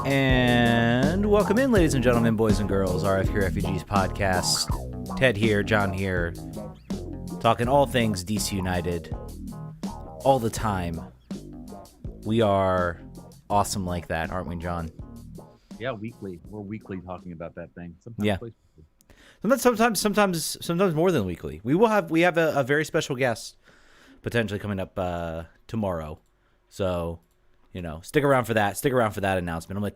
And welcome in, ladies and gentlemen, boys and girls, RFK Refugees podcast. Ted here, John here, talking all things DC United, all the time. We are awesome like that, aren't we, John? Yeah, weekly. We're weekly talking about that thing. Sometimes more than weekly. We have a very special guest potentially coming up tomorrow. So, stick around for that. Stick around for that announcement. I'm gonna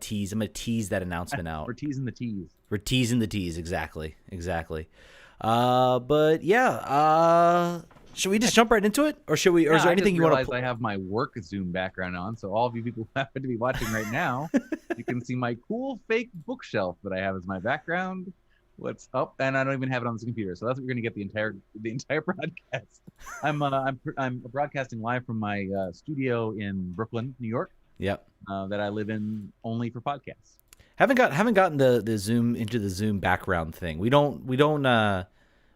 tease that announcement out. We're teasing the tease. We're teasing the tease. Exactly. But yeah. Should we just jump right into it, or should we? Or is there anything you want to? I have my work Zoom background on, so all of you people who happen to be watching right now, you can see my cool fake bookshelf that I have as my background. What's up? And I don't even have it on the computer, so that's what you're gonna get the entire broadcast. I'm broadcasting live from my studio in Brooklyn, New York. Yep. That I live in only for podcasts. Haven't gotten the Zoom into the Zoom background thing. We don't.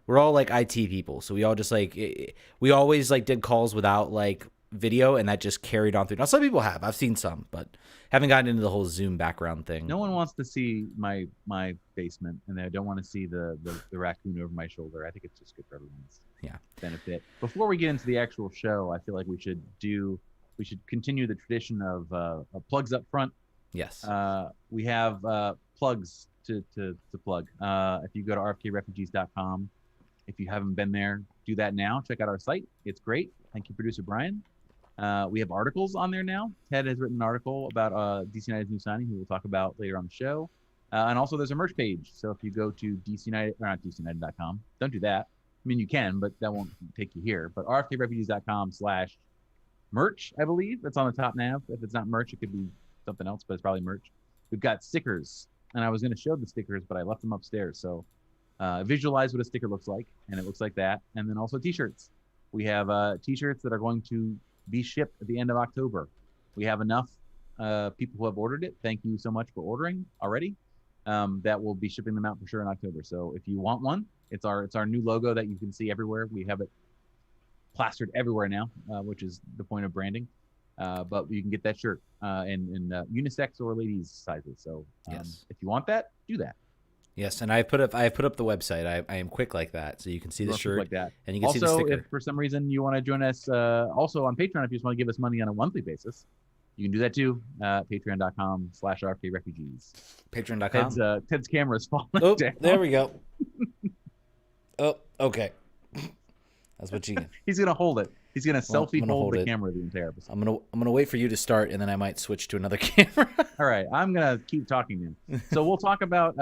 We're all like IT people, so we all just we always did calls without video, and that just carried on through. Now some people have. I've seen some, but haven't gotten into the whole Zoom background thing. No one wants to see my basement, and they don't want to see the raccoon over my shoulder. I think it's just good for everyone's benefit. Before we get into the actual show, I feel like we should continue the tradition of plugs up front. Yes. We have plugs to plug. If you go to rfkrefugees.com, if you haven't been there, do that now. Check out our site. It's great. Thank you, producer Brian. We have articles on there now. Ted has written an article about DC United's new signing, who we'll talk about later on the show. And also there's a merch page. So if you go to DCUnited.com, don't do that. I mean, you can, but that won't take you here. But rfkrefugees.com/merch, I believe. It's on the top nav. If it's not merch, it could be something else, but it's probably merch. We've got stickers. And I was going to show the stickers, but I left them upstairs. So visualize what a sticker looks like, and it looks like that. And then also t-shirts. We have t-shirts that are going to be shipped at the end of October. We have enough people who have ordered it. Thank you so much for ordering already. That will be shipping them out for sure in October. So if you want one, it's our new logo that you can see everywhere. We have it plastered everywhere now, which is the point of branding. But you can get that shirt in unisex or ladies sizes. So yes. If you want that, do that. Yes, and I put up the website. I am quick like that, so you can see the shirt like that. And you can also, see the sticker. If for some reason you want to join us also on Patreon, if you just want to give us money on a monthly basis, you can do that too. Patreon.com/RFKRefugees. Patreon.com. Ted's camera is falling down. There we go. Oh, okay. That's what you. He's gonna hold it. He's gonna selfie hold the camera the entire episode. I'm gonna wait for you to start, and then I might switch to another camera. All right, I'm gonna keep talking then. So we'll talk about.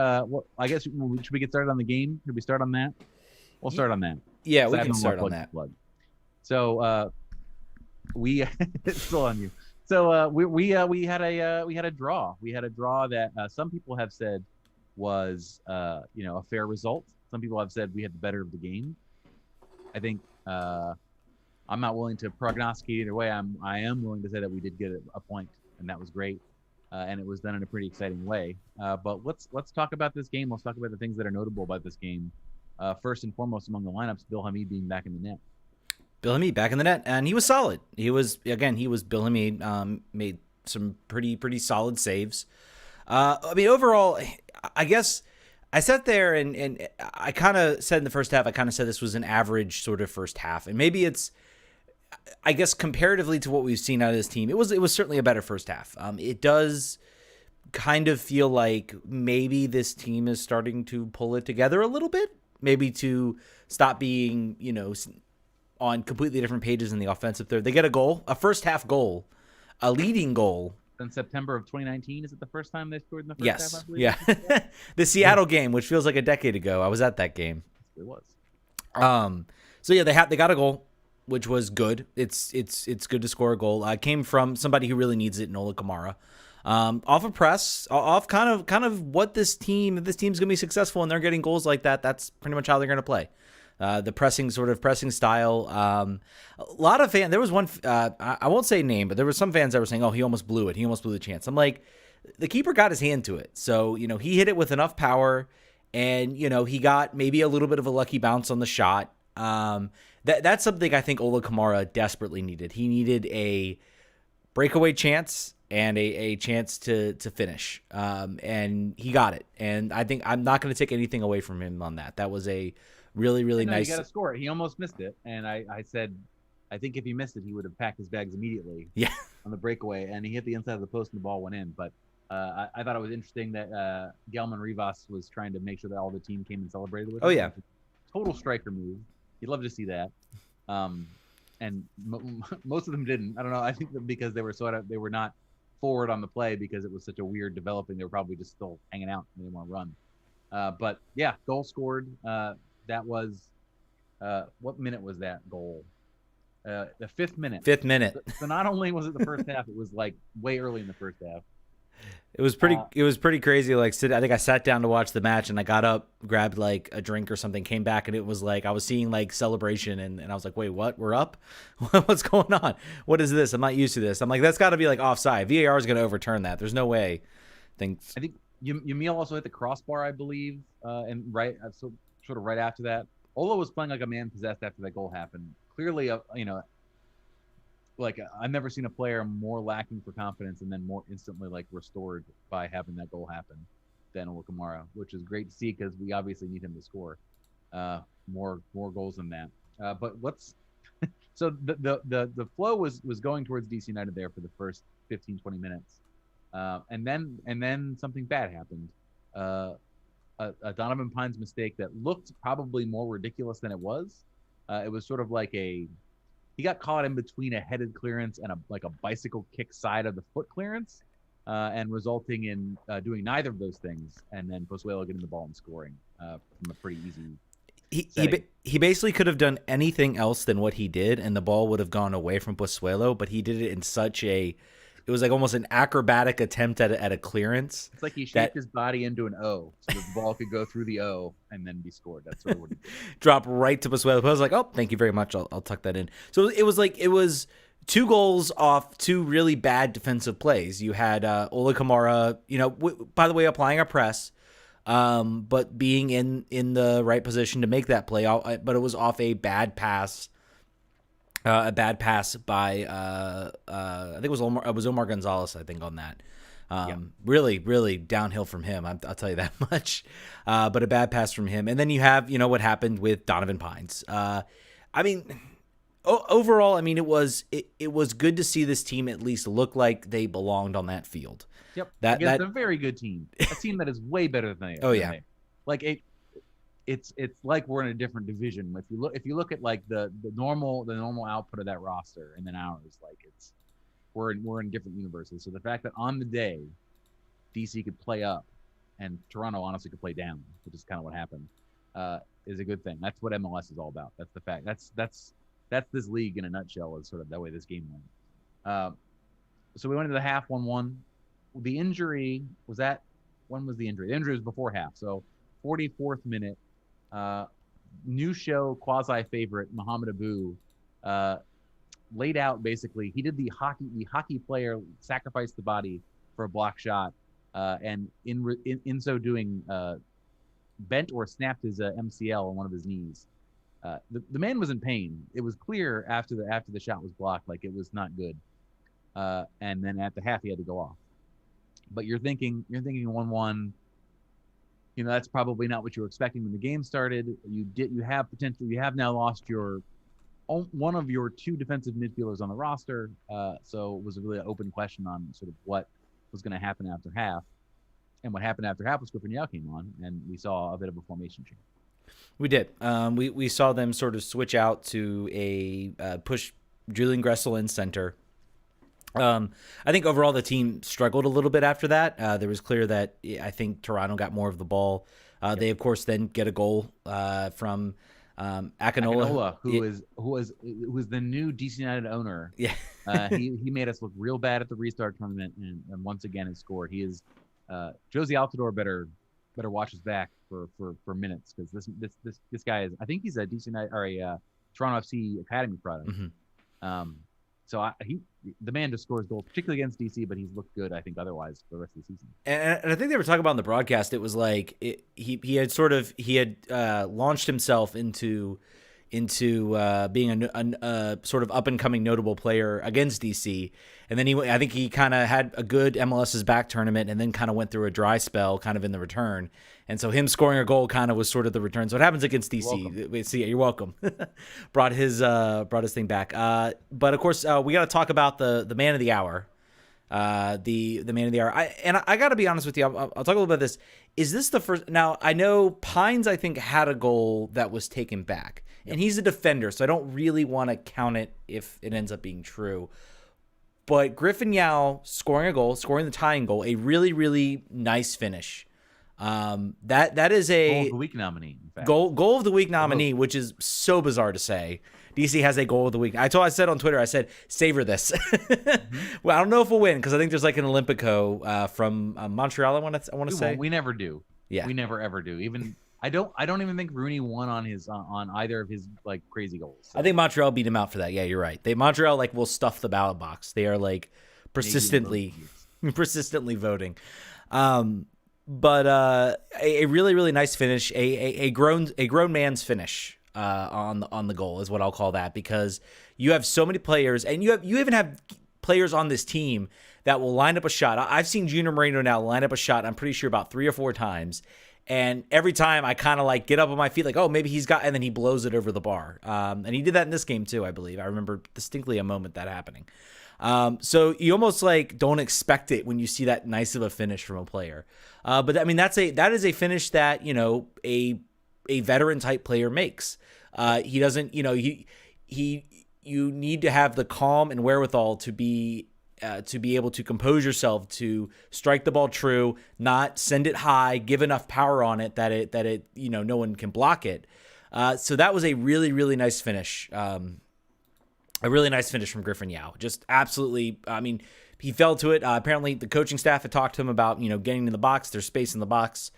I guess should we get started on the game? Should we start on that? We'll start on that. Yeah, we can start on that. So we it's still on you. So we had a draw. We had a draw that some people have said was a fair result. Some people have said we had the better of the game. I think. I'm not willing to prognosticate either way. I am willing to say that we did get a point, and that was great, and it was done in a pretty exciting way. But let's talk about this game. Let's talk about the things that are notable about this game. First and foremost among the lineups, Bill Hamid being back in the net. Bill Hamid back in the net, and he was solid. Bill Hamid made some pretty solid saves. I mean, overall, I guess I sat there and I kind of said in the first half, I kind of said this was an average sort of first half, and maybe it's. I guess comparatively to what we've seen out of this team, it was certainly a better first half. It does kind of feel like maybe this team is starting to pull it together a little bit, maybe to stop being, on completely different pages in the offensive third. They get a goal, a first half goal, a leading goal. In September of 2019, is it the first time they scored in the first half? I believe? Yeah. The Seattle game, which feels like a decade ago. I was at that game. It was. So yeah, they got a goal, which was good. It's good to score a goal. Came from somebody who really needs it, Nola Kamara. Off a press, off kind of what if this team's gonna be successful and they're getting goals like that, that's pretty much how they're gonna play. The pressing style. A lot of fans. There was one. I won't say name, but there were some fans that were saying, "Oh, he almost blew it. He almost blew the chance." I'm like, the keeper got his hand to it, so he hit it with enough power, and he got maybe a little bit of a lucky bounce on the shot. That's something I think Ola Kamara desperately needed. He needed a breakaway chance and a chance to finish. And he got it. And I think I'm not going to take anything away from him on that. That was a really, really nice. You got to score it. He almost missed it. And I said, I think if he missed it, he would have packed his bags immediately on the breakaway. And he hit the inside of the post and the ball went in. But I thought it was interesting that Gelman Rivas was trying to make sure that all the team came and celebrated with him. Oh, yeah. Total striker move. You'd love to see that. And most of them didn't. I don't know. I think that because they were not forward on the play because it was such a weird developing. They were probably just still hanging out. They didn't want to run. But yeah, goal scored. That was what minute was that goal? The 5th minute. 5th minute. So not only was it the first half, it was like way early in the first half. It was pretty crazy. Like, I think I sat down to watch the match, and I got up, grabbed like a drink or something, came back, and it was like I was seeing like celebration, and I was like, wait, what? We're up? What's going on? What is this? I'm not used to this. I'm like, that's got to be like offside. VAR is going to overturn that. There's no way. I think Yamil also hit the crossbar, I believe, and so sort of right after that, Ola was playing like a man possessed after that goal happened. Clearly, like I've never seen a player more lacking for confidence and then more instantly like restored by having that goal happen than Ola Kamara, which is great to see because we obviously need him to score more goals than that. But so the flow was going towards DC United there for the first 15-20 minutes, and then something bad happened. A Donovan Pines mistake that looked probably more ridiculous than it was. It was sort of like he got caught in between a headed clearance and a bicycle kick side of the foot clearance, and resulting in doing neither of those things, and then Pozuelo getting the ball and scoring from a pretty easy. He basically could have done anything else than what he did, and the ball would have gone away from Pozuelo, but he did it in such it was like almost an acrobatic attempt at a clearance. It's like he shaped his body into an O, so the ball could go through the O and then be scored. That's sort of what he did. Drop right to Pozuelo. I was like, oh, thank you very much. I'll tuck that in. So it was 2 goals off 2 really bad defensive plays. You had Ola Kamara, by the way, applying a press, but being in the right position to make that play. But it was off a bad pass. A bad pass by I think it was Omar Gonzalez, I think, on that. Really, really downhill from him. I'll tell you that much. But a bad pass from him, and then you have what happened with Donovan Pines. Overall, it was good to see this team at least look like they belonged on that field. Yep, that's a very good team. A team that is way better than they are. Oh yeah, it's like we're in a different division. If you look at like the normal output of that roster and then ours, like we're in different universes. So the fact that on the day DC could play up and Toronto honestly could play down, which is kind of what happened, is a good thing. That's what MLS is all about. That's the fact. That's this league in a nutshell, is sort of that way this game went. So we went into the half 1-1. The injury was when was the injury? The injury was before half. So 44th minute. New show quasi favorite Mohamed Abu laid out basically. He did the hockey player sacrificed the body for a block shot, and in so doing bent or snapped his MCL on one of his knees. The man was in pain. It was clear after the shot was blocked, like it was not good. And then at the half he had to go off. But you're thinking 1-1. That's probably not what you were expecting when the game started. You have now lost one of your 2 defensive midfielders on the roster. So it was a really open question on sort of what was going to happen after half. And what happened after half was Skripal came on, and we saw a bit of a formation change. We did. We saw them sort of switch out to a push Julian Gressel in center. I think overall the team struggled a little bit after that. There was clear that I think Toronto got more of the ball. They of course then get a goal from Akinola, who was the new DC United owner. Yeah, he made us look real bad at the restart tournament, and once again has scored. He is Josie Altidore better watch his back for minutes, because this guy is, I think he's a DC United or a Toronto FC academy product. Mm-hmm. So the man just scores goals, particularly against DC, but he's looked good, I think, otherwise for the rest of the season. And I think they were talking about in the broadcast, it was like he had launched himself into into being a sort of up and coming notable player against DC. And then I think he kind of had a good MLS's back tournament and then kind of went through a dry spell kind of in the return. And so him scoring a goal kind of was sort of the return. So what happens against DC? See, you're welcome. brought his thing back. But of course, we got to talk about the man of the hour. The man of the hour. I got to be honest with you. I'll talk a little bit about this. Is this the first? Now I know Pines, I think, had a goal that was taken back, and he's a defender, so I don't really want to count it if it ends up being true. But Griffin Yao scoring the tying goal, a really, really nice finish. That is a goal of the week nominee. In fact. Goal of the week nominee, which is so bizarre to say. DC has a goal of the week. I said on Twitter, I said, savor this. Well, I don't know if we'll win because I think there's like an Olympico from Montreal. I want to say we never do. Yeah, we never ever do. Even I don't even think Rooney won on his on either of his like crazy goals. So. I think Montreal beat him out for that. Yeah, you're right. Montreal like will stuff the ballot box. They are like persistently voting. But a really, really nice finish, a grown man's finish on the goal is what I'll call that, because you have so many players, and you even have players on this team that will line up a shot. I've seen Junior Moreno now line up a shot, I'm pretty sure about 3 or 4 times, and every time I kind of like get up on my feet like, oh, maybe he's got, and then he blows it over the bar. And he did that in this game too, I believe. I remember distinctly a moment that happening. So you almost like don't expect it when you see that nice of a finish from a player. But I mean, that is a finish that, you know, a veteran type player makes. He doesn't, you know, you need to have the calm and wherewithal to be able to compose yourself, to strike the ball true, not send it high, give enough power on it that it, you know, no one can block it. So that was a really, really nice finish. A really nice finish from Griffin Yao. Just absolutely, I mean, he fell to it. Apparently, the coaching staff had talked to him about, you know, getting in the box. There's space in the box.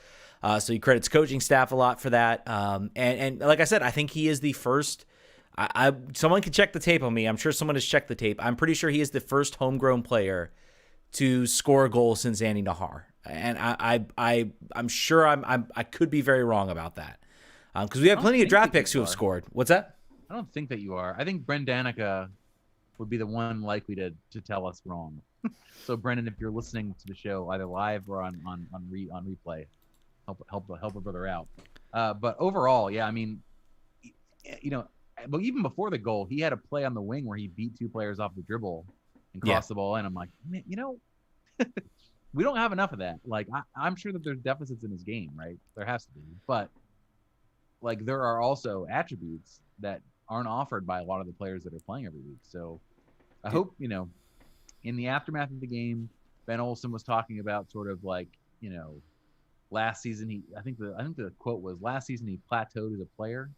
So he credits coaching staff a lot for that. And like I said, I think he is the first. Someone can check the tape on me. I'm sure someone has checked the tape. I'm pretty sure he is the first homegrown player to score a goal since Andy Nahar. And I'm sure I could be very wrong about that. Because we have plenty of draft picks who have scored. What's that? I don't think that you are. I think Brendan Danica would be the one likely to tell us wrong. So Brendan, if you're listening to the show either live or on replay, help a brother out. But overall, yeah, I mean, you know, but even before the goal, he had a play on the wing where he beat 2 players off the dribble and crossed the ball in. I'm like, man, you know, we don't have enough of that. Like, I'm sure that there's deficits in his game, right? There has to be, but like there are also attributes that aren't offered by a lot of the players that are playing every week. So I hope, you know, in the aftermath of the game, Ben Olsen was talking about sort of like, you know, last season, I think the quote was, last season he plateaued as a player.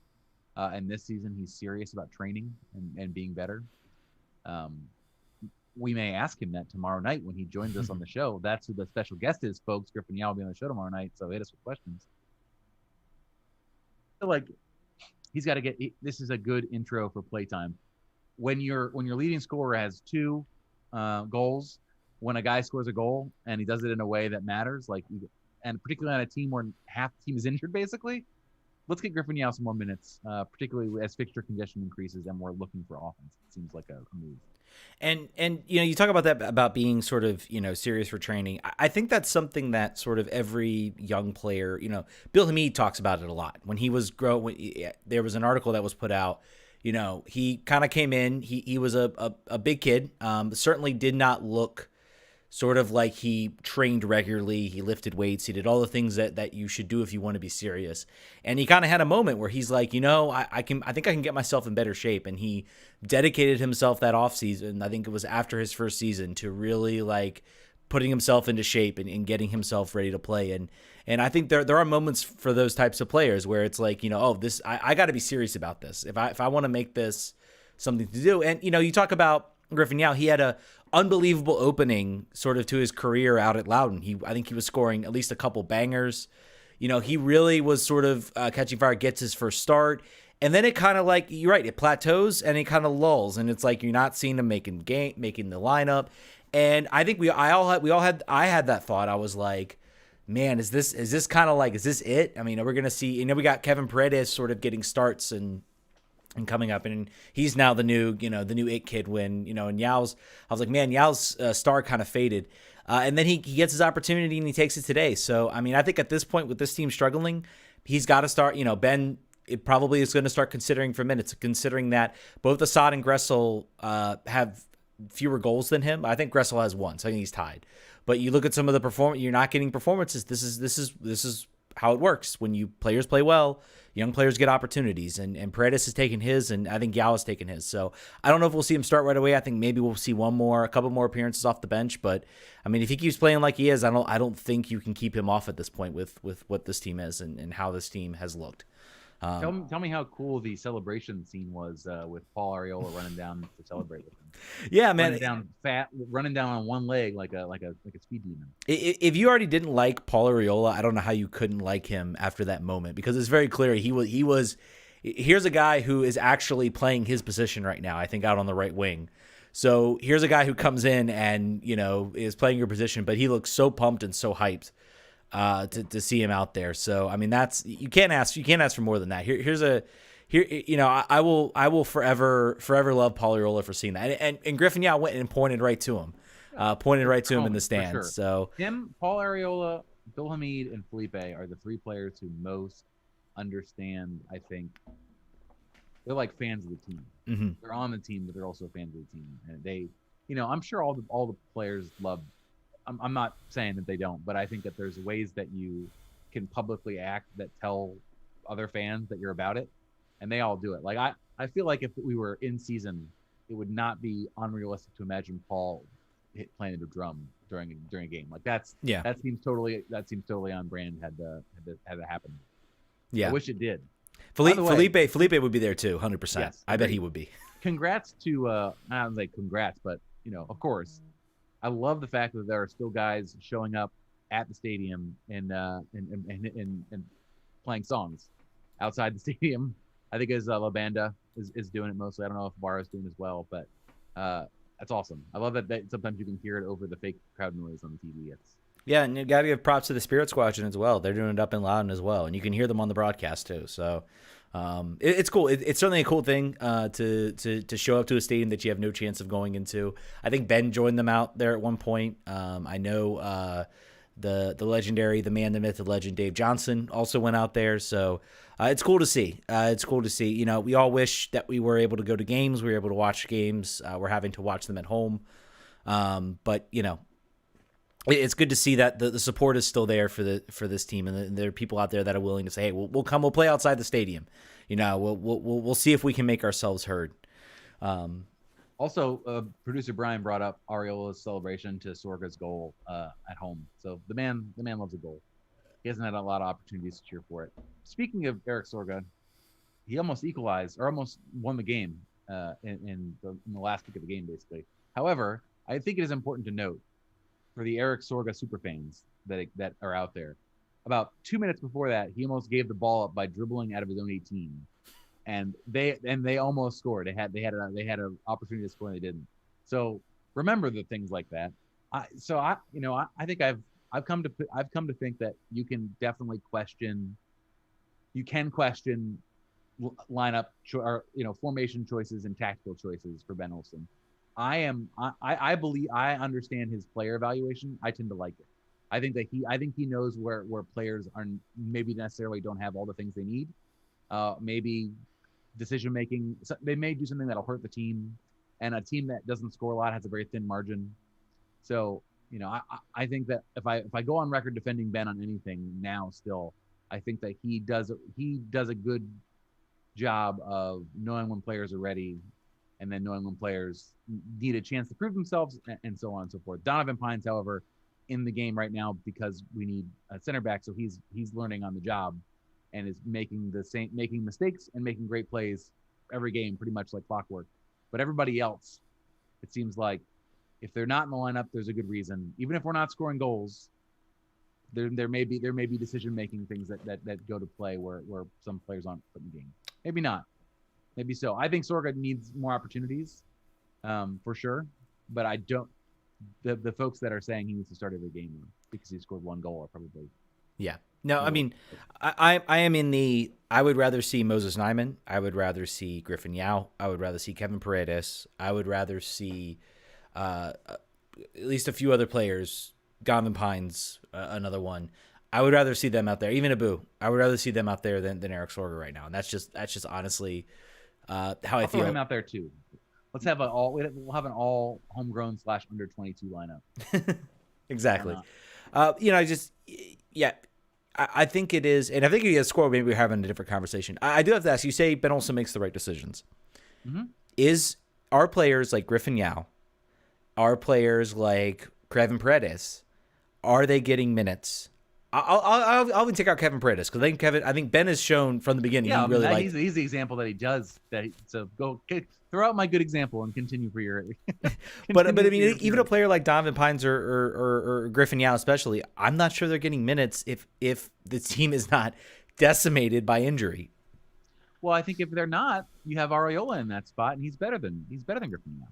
And this season he's serious about training and being better. We may ask him that tomorrow night when he joins us on the show. That's who the special guest is, folks. Griffin Yao will be on the show tomorrow night. So hit us with questions. I feel like he's got to get. This is a good intro for playtime. When your leading scorer has 2 goals, when a guy scores a goal and he does it in a way that matters, like, and particularly on a team where half the team is injured, basically, let's get Griffin Yao some more minutes, particularly as fixture congestion increases and we're looking for offense. It seems like a move. And you know, you talk about that, about being sort of, you know, serious for training. I think that's something that sort of every young player, you know, Bill Hamid talks about it a lot. When he was there was an article that was put out, you know, he kind of came in, he was a big kid, certainly did not look sort of like he trained regularly. He lifted weights. He did all the things that you should do if you want to be serious. And he kind of had a moment where he's like, you know, I think I can get myself in better shape. And he dedicated himself that off season. I think it was after his first season to really like putting himself into shape and getting himself ready to play. And I think there are moments for those types of players where it's like, you know, oh, this, I got to be serious about this. If I want to make this something to do. And, you know, you talk about Griffin Yao, he had a unbelievable opening sort of to his career out at Loudoun. I think he was scoring at least a couple bangers. You know, he really was sort of catching fire, gets his first start. And then it kind of like, you're right, it plateaus and it kind of lulls. And it's like you're not seeing him making the lineup. And I think I had that thought. I was like, man, is this kind of like, is this it? I mean, are we going to see, you know, we got Kevin Paredes sort of getting starts and and coming up, and he's now the new it kid. When and Yow's, I was like, man, Yow's star kind of faded, and then he gets his opportunity and he takes it today. So I mean, I think at this point with this team struggling, he's got to start. Ben, it probably is going to start considering for minutes, considering that both Assad and Gressel have fewer goals than him. I think Gressel has one, so I think he's tied. But you look at some of the performance, you're not getting performances. This is how it works. When players play well, young players get opportunities, and Paredes has taken his, and I think Yao has taken his. So I don't know if we'll see him start right away. I think maybe we'll see a couple more appearances off the bench. But I mean, if he keeps playing like he is, I don't think you can keep him off at this point with what this team is and how this team has looked. Tell me how cool the celebration scene was with Paul Arriola running down to celebrate with him. Yeah, man, running down on one leg like a speed demon. If you already didn't like Paul Arriola, I don't know how you couldn't like him after that moment, because it's very clear he was. Here's a guy who is actually playing his position right now, I think, out on the right wing. So here's a guy who comes in and is playing your position, but he looks so pumped and so hyped to see him out there. So I mean, you can't ask for more than that. I will forever love Paul Arriola for seeing that. And Griffin went and pointed right to him. In the stands. Sure. So him, Paul Arriola, Bill Hamid, and Felipe are the three players who most understand. I think they're like fans of the team. Mm-hmm. They're on the team, but they're also fans of the team. And they, I'm sure all the players love. I'm not saying that they don't, but I think that there's ways that you can publicly act that tell other fans that you're about it, and they all do it. Like I feel like if we were in season, it would not be unrealistic to imagine Paul playing the drum during a game. Like that seems totally on brand. Had to happen. Yeah, I wish it did. Felipe would be there too, 100%. Yes, I bet he would be. Congrats to I don't like congrats, but of course, I love the fact that there are still guys showing up at the stadium and playing songs outside the stadium. I think La Banda is doing it mostly. I don't know if Bar is doing it as well, but that's awesome. I love that sometimes you can hear it over the fake crowd noise on the TV. Yeah, and you got to give props to the Spirit Squadron as well. They're doing it up in Loudoun as well, and you can hear them on the broadcast too. So it's cool. It's certainly a cool thing to show up to a stadium that you have no chance of going into. I think Ben joined them out there at one point. I know the legendary, the man, the myth, the legend, Dave Johnson also went out there. So it's cool to see. We all wish that we were able to go to games. We were able to watch games. We're having to watch them at home. But it's good to see that the support is still there for this team, and there are people out there that are willing to say, "Hey, we'll come, we'll play outside the stadium. We'll see if we can make ourselves heard." Also, producer Brian brought up Arriola's celebration to Sorga's goal at home. So the man loves a goal. He hasn't had a lot of opportunities to cheer for it. Speaking of Eric Sorga, he almost equalized or almost won the game in the last kick of the game, basically. However, I think it is important to note for the Eric Sorga superfans that are out there, about 2 minutes before that, he almost gave the ball up by dribbling out of his own 18, and they almost scored. They had an opportunity to score and they didn't. So remember the things like that. I think I've come to think that you can definitely question. You can question lineup or formation choices and tactical choices for Ben Olsen. I believe I understand his player evaluation. I tend to like it. I think he knows where players are maybe necessarily don't have all the things they need. Maybe decision making. They may do something that'll hurt the team, and a team that doesn't score a lot has a very thin margin. So I think that if I go on record defending Ben on anything now, still I think that he does a good job of knowing when players are ready, and then knowing when players need a chance to prove themselves, and so on and so forth. Donovan Pines, however, in the game right now because we need a center back, so he's learning on the job and is making mistakes and making great plays every game, pretty much like clockwork. But everybody else, it seems like if they're not in the lineup, there's a good reason. Even if we're not scoring goals, there may be decision making things that go to play where some players aren't put in the game. Maybe not. Maybe so. I think Sorga needs more opportunities, for sure. But I don't. The folks that are saying he needs to start every game because he scored one goal are probably. Yeah. No, I mean, I am in the I would rather see Moses Nyman. I would rather see Griffin Yao. I would rather see Kevin Paredes. I would rather see at least a few other players. Donovan Pines, another one. I would rather see them out there. Even Abu. I would rather see them out there than Eric Sorger right now. And that's just honestly how I I'll feel. throw him out there too. Let's have we'll have an all homegrown / under 22 lineup. Exactly. I think it is, and I think if he has scored, maybe we're having a different conversation. I do have to ask, you say Ben Olsen makes the right decisions. Mm-hmm. Are players like Griffin Yao, are players like Kevin Paredes, are they getting minutes? I'll even take out Kevin Paredes because I think Ben has shown from the beginning he really likes. He's the example that he does. So go throw out my good example and continue for your. But I mean, even a player like Donovan Pines or Griffin Yao, especially, I'm not sure they're getting minutes if the team is not decimated by injury. Well, I think if they're not, you have Ariola in that spot, and he's better than Griffin Yao.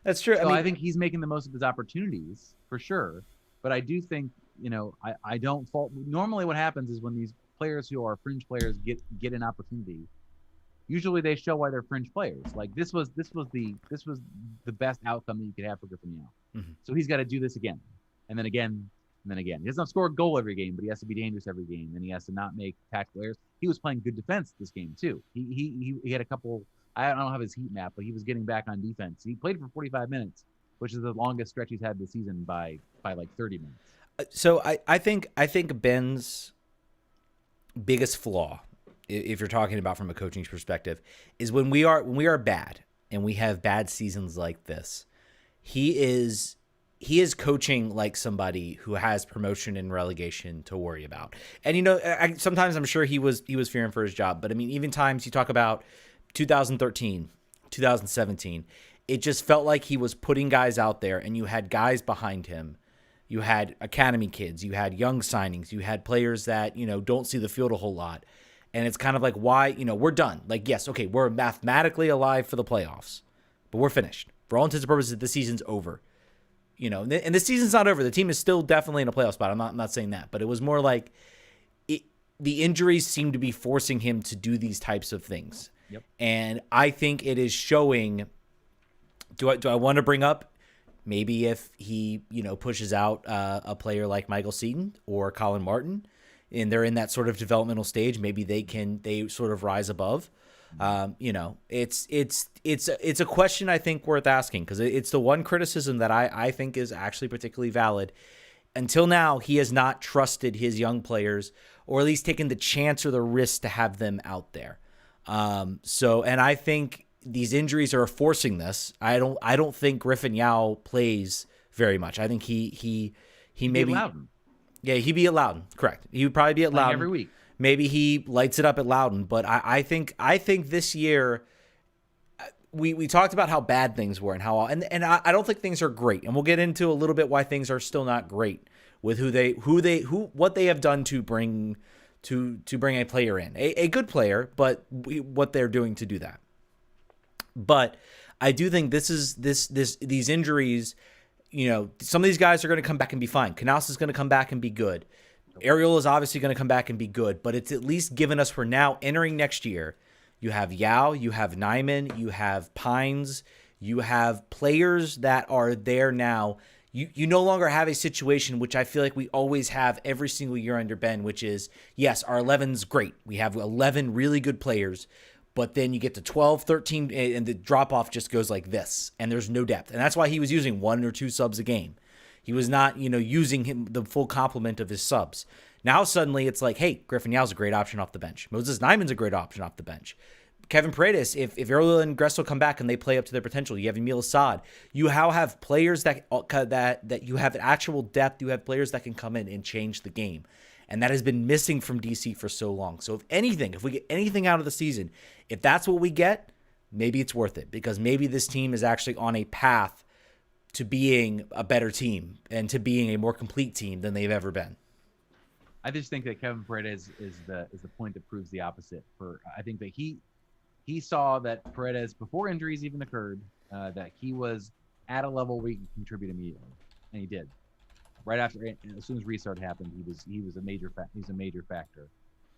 That's true. So I think he's making the most of his opportunities for sure. But I do think, I don't fault. Normally, what happens is when these players who are fringe players get an opportunity, usually they show why they're fringe players. Like this was the best outcome that you could have for Griffin Yao. Mm-hmm. So he's got to do this again, and then again, and then again. He doesn't score a goal every game, but he has to be dangerous every game, and he has to not make tactical errors. He was playing good defense this game too. He had a couple. I don't have his heat map, but he was getting back on defense. He played for 45 minutes, which is the longest stretch he's had this season by like 30 minutes. So I think Ben's biggest flaw, if you're talking about from a coaching perspective, is when we are bad and we have bad seasons like this, he is coaching like somebody who has promotion and relegation to worry about. And sometimes I'm sure he was fearing for his job, but I mean, even times you talk about 2013, 2017, it just felt like he was putting guys out there, and you had guys behind him. You had academy kids, you had young signings, you had players that, don't see the field a whole lot. And it's kind of like, why, we're done. Like, yes, okay, we're mathematically alive for the playoffs, but we're finished. For all intents and purposes, the season's over. And the season's not over. The team is still definitely in a playoff spot. I'm not saying that, but it was more like the injuries seem to be forcing him to do these types of things. Yep. And I think it is showing. Do I want to bring up maybe if he pushes out a player like Michael Seaton or Colin Martin, and they're in that sort of developmental stage, maybe they sort of rise above. It's a question I think worth asking, because it's the one criticism that I think is actually particularly valid. Until now, he has not trusted his young players, or at least taken the chance or the risk to have them out there. And I think these injuries are forcing this. I don't think Griffin Yao plays very much. I think he maybe Loudoun. Yeah, he'd be at Loudoun. Correct. He would probably be at Loudoun every week. Maybe he lights it up at Loudoun, but I think this year we talked about how bad things were and how and I don't think things are great, and we'll get into a little bit why things are still not great with what they have done to bring a player in, a good player, but what they're doing to do that. But I do think these injuries, some of these guys are going to come back and be fine. Canals is going to come back and be good. Ariel is obviously going to come back and be good, but it's at least given us, for now, entering next year, you have Yao, you have Nyman, you have Pines, you have players that are there now. You no longer have a situation, which I feel like we always have every single year under Ben, which is, yes, our 11's great. We have 11 really good players, but then you get to 12, 13, and the drop-off just goes like this, and there's no depth. And that's why he was using 1 or 2 subs a game. He was not, using the full complement of his subs. Now suddenly it's like, hey, Griffin Yao's a great option off the bench. Moses Nyman's a great option off the bench. Kevin Paredes, if Errol and Gressel come back and they play up to their potential, you have Emil Assad. You now have players that you have actual depth. You have players that can come in and change the game. And that has been missing from DC for so long. So if we get anything out of the season, if that's what we get, maybe it's worth it, because maybe this team is actually on a path to being a better team and to being a more complete team than they've ever been. I just think that Kevin Paredes is the point that proves the opposite. I think that he saw that Paredes, before injuries even occurred, that he was at a level where he could contribute immediately, and he did. Right after, as soon as restart happened, he was a major factor.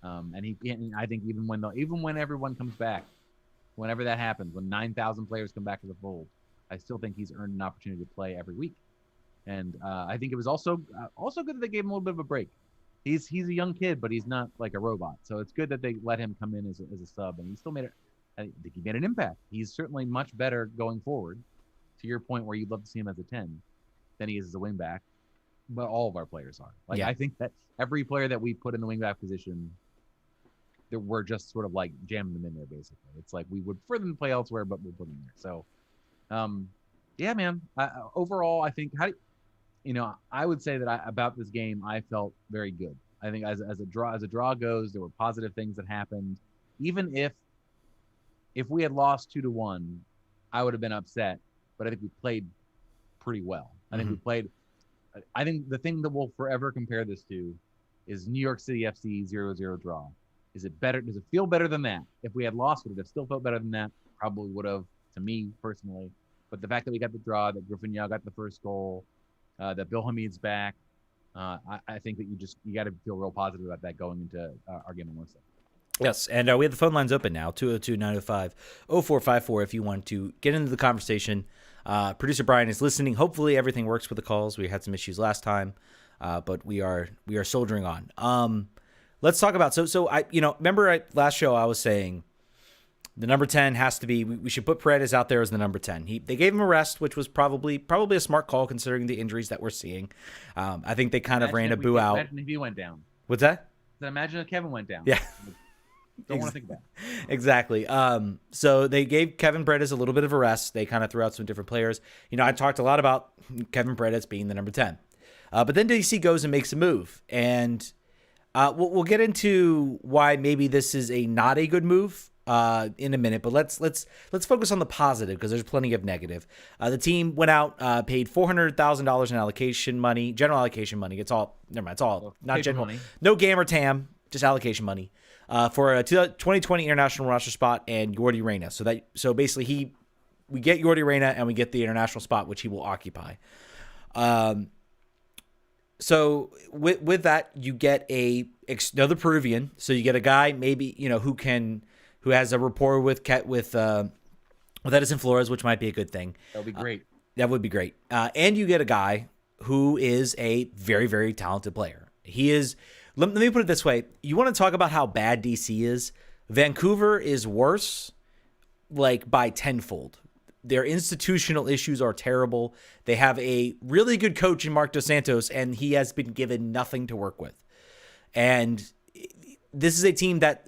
And I think even when everyone comes back, whenever that happens, when 9,000 players come back to the fold, I still think he's earned an opportunity to play every week. And I think it was also good that they gave him a little bit of a break. He's a young kid, but he's not like a robot. So it's good that they let him come in as a sub, and he still made it. I think he made an impact. He's certainly much better going forward. To your point, where you'd love to see him as a 10 than he is as a wingback, but all of our players are. Like I think that every player that we put in the wingback position, that we're just sort of like jamming them in there. Basically, it's like we would prefer them to play elsewhere, but we'll put them there. So, yeah, man. Overall, I think I would say that about this game, I felt very good. I think as a draw goes, there were positive things that happened. Even if we had lost 2-1, I would have been upset. But I think we played pretty well. I think we played. I think the thing that we'll forever compare this to is New York City FC 0-0 draw. Is it better? Does it feel better than that? If we had lost, would it have still felt better than that? Probably would have, to me personally. But the fact that we got the draw, that Griffin Yow got the first goal, that Bill Hamid's back, I think that you got to feel real positive about that going into our game on Wednesday. Yes, and we have the phone lines open now, 202-905-0454 if you want to get into the conversation. Producer Brian is listening. Hopefully everything works with the calls. We had some issues last time, but we are soldiering on. Let's talk about so I remember last show I was saying the number 10 has to be, we should put Paredes out there as the number 10. They gave him a rest, which was probably a smart call considering the injuries that we're seeing. I think they kind of ran a boo out. Imagine if he went down. What's that? Imagine if Kevin went down. Yeah. Don't want to think about it. Exactly. So they gave Kevin Paredes a little bit of a rest. They kind of threw out some different players. I talked a lot about Kevin Paredes being the number 10. But then DC goes and makes a move. And we'll get into why maybe this is not a good move in a minute. But let's focus on the positive because there's plenty of negative. The team went out, paid $400,000 in allocation money, general allocation money. It's all not general money. No GAM or TAM, just allocation money. For a 2020 international roster spot and Yordi Reyna. So basically we get Yordi Reyna and we get the international spot, which he will occupy. So with that, you get another Peruvian. So you get a guy maybe, who has a rapport with Edison Flores, which might be a good thing. That would be great. That would be great. And you get a guy who is a very, very talented player. He is. Let me put it this way. You want to talk about how bad DC is? Vancouver is worse, like by tenfold. Their institutional issues are terrible. They have a really good coach in Mark Dos Santos, and he has been given nothing to work with. And this is a team that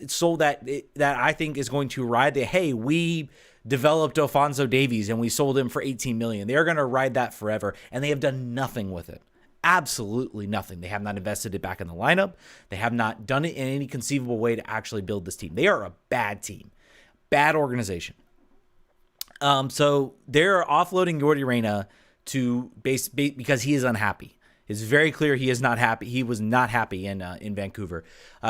I think is going to ride we developed Alphonso Davies and we sold him for $18 million. They're going to ride that forever, and they have done nothing with it. Absolutely nothing. They have not invested it back in the lineup. They have not done it in any conceivable way to actually build this team. They are a bad team, bad organization. So they're offloading Yordi Reyna because he is unhappy. It's very clear he is not happy. He was not happy in Vancouver.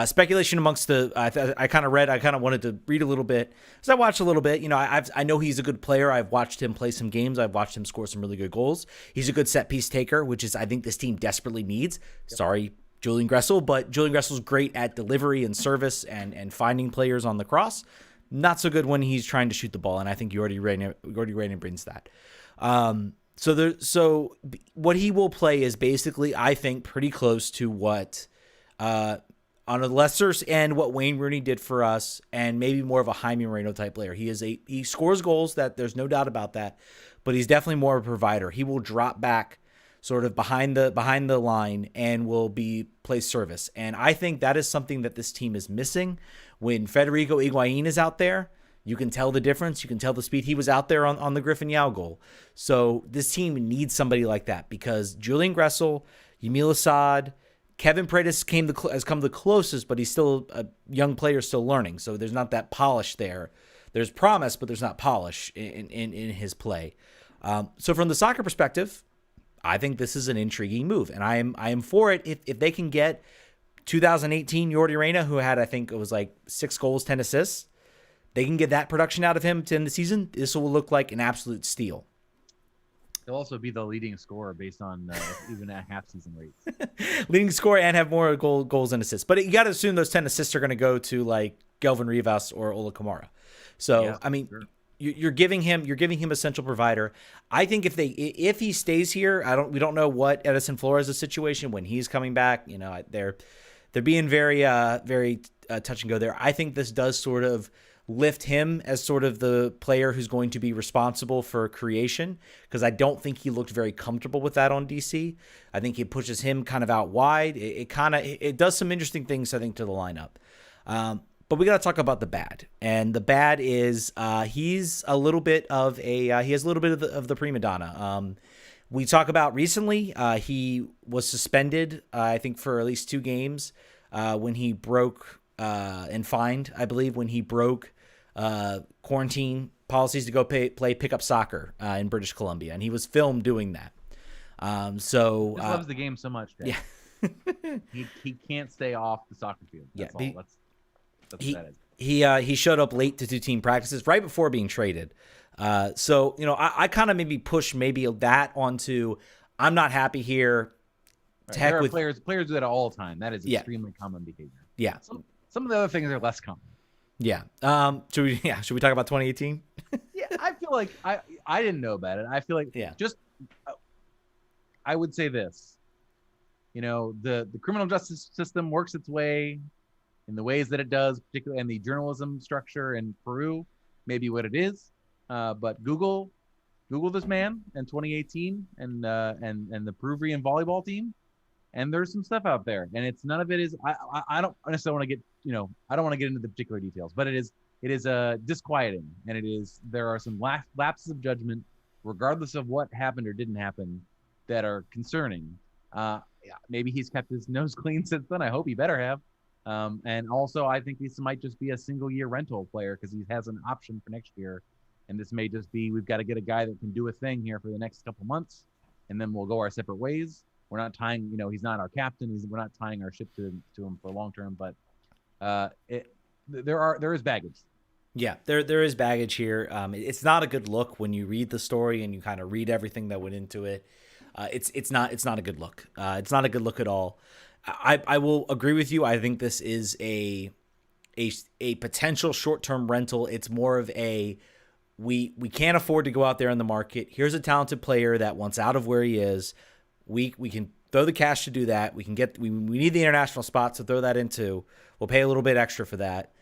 Speculation amongst I kind of wanted to read a little bit. So I watched a little bit. I know he's a good player. I've watched him play some games. I've watched him score some really good goals. He's a good set piece taker, which is I think this team desperately needs. Yep. Sorry, Julian Gressel, but Julian Gressel's great at delivery and service and finding players on the cross. Not so good when he's trying to shoot the ball, and I think Yordi Reyna brings that. So what he will play is basically, I think, pretty close to what, on a lesser end, what Wayne Rooney did for us, and maybe more of a Jaime Moreno type player. He scores goals, that there's no doubt about that, but he's definitely more of a provider. He will drop back sort of behind the line and will play service. And I think that is something that this team is missing. When Federico Higuain is out there, you can tell the difference. You can tell the speed. He was out there on the Griffin Yow goal. So this team needs somebody like that because Julian Gressel, Yamil Assad, Kevin Paredes has come the closest, but he's still a young player still learning. So there's not that polish there. There's promise, but there's not polish in his play. So from the soccer perspective, I think this is an intriguing move, and I am for it if they can get 2018 Yordi Reyna, who had, I think it was like 6 goals, 10 assists. They can get that production out of him to end the season. This will look like an absolute steal. He'll also be the leading scorer based on even at half season rates. Leading scorer and have more goals and assists. But you got to assume those 10 assists are going to go to like Gelvin Rivas or Ola Kamara. So, Yeah, I mean, sure. you're giving him a central provider. I think if he stays here, we don't know what Edison Flores' situation when he's coming back. You know, they're being very touch and go there. I think this does sort of lift him as sort of the player who's going to be responsible for creation, because I don't think he looked very comfortable with that on DC. I think it pushes him kind of out wide. It does some interesting things, I think, to the lineup. But we got to talk about the bad, and the bad is he's a little bit of he has a little bit of the prima donna. We talk about recently he was suspended, I think, for at least 2 games when he broke and fined, I believe, when he broke quarantine policies to go play pickup soccer in British Columbia, and he was filmed doing that. So He loves the game so much. Dad. Yeah. he can't stay off the soccer field. That's all. That's what that is. He showed up late to do team practices right before being traded. So, you know, I kind of maybe push that onto, I'm not happy here. Right. There are players do that all the time. That is extremely common behavior. Yeah. Some of the other things are less common. Yeah. Should we talk about 2018? Yeah, I feel like I didn't know about it. I feel like I would say this. You know, the criminal justice system works its way in the ways that it does, particularly in the journalism structure in Peru, maybe what it is. But Google this man in 2018 and the Peruvian volleyball team, and there's some stuff out there, and it's none of it is. I don't necessarily want to get I don't want to get into the particular details, but it is disquieting, and there are some lapses of judgment, regardless of what happened or didn't happen, that are concerning. Maybe he's kept his nose clean since then. I hope he better have. And also, I think this might just be a single-year rental player because he has an option for next year. And this may just be, we've got to get a guy that can do a thing here for the next couple months, and then we'll go our separate ways. We're not tying, he's not our captain. We're not tying our ship to him for long term. But there is baggage. Yeah, there is baggage here. It's not a good look when you read the story and you kind of read everything that went into it. It's not a good look. It's not a good look at all. I will agree with you. I think this is a potential short-term rental. It's more of we can't afford to go out there in the market. Here's a talented player that wants out of where he is. We can throw the cash to do that. We need the international spots to throw that into. We'll pay a little bit extra for that.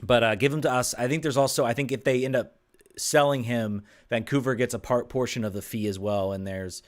But give him to us. I think if they end up selling him, Vancouver gets a portion of the fee as well. And there's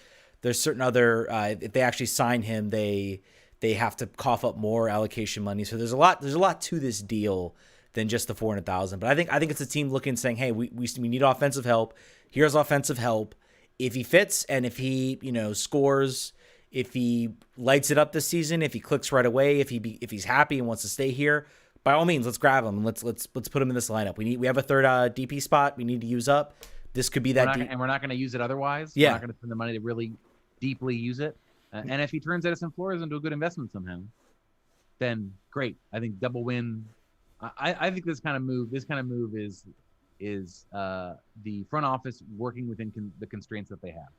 certain other, if they actually sign him, they have to cough up more allocation money. So there's a lot to this deal than just the $400,000. But I think it's a team looking, saying, hey, we need offensive help. Here's offensive help. If he fits and if he, scores, if he lights it up this season, if he clicks right away, if he's happy and wants to stay here, by all means, let's grab him and let's put him in this lineup. We have a third DP spot we need to use up. This could be that, and we're not going to use it otherwise. Yeah. We're not going to spend the money to really deeply use it. And if he turns Edison Flores into a good investment somehow, then great. I think double win. I think this kind of move is the front office working within the constraints that they have.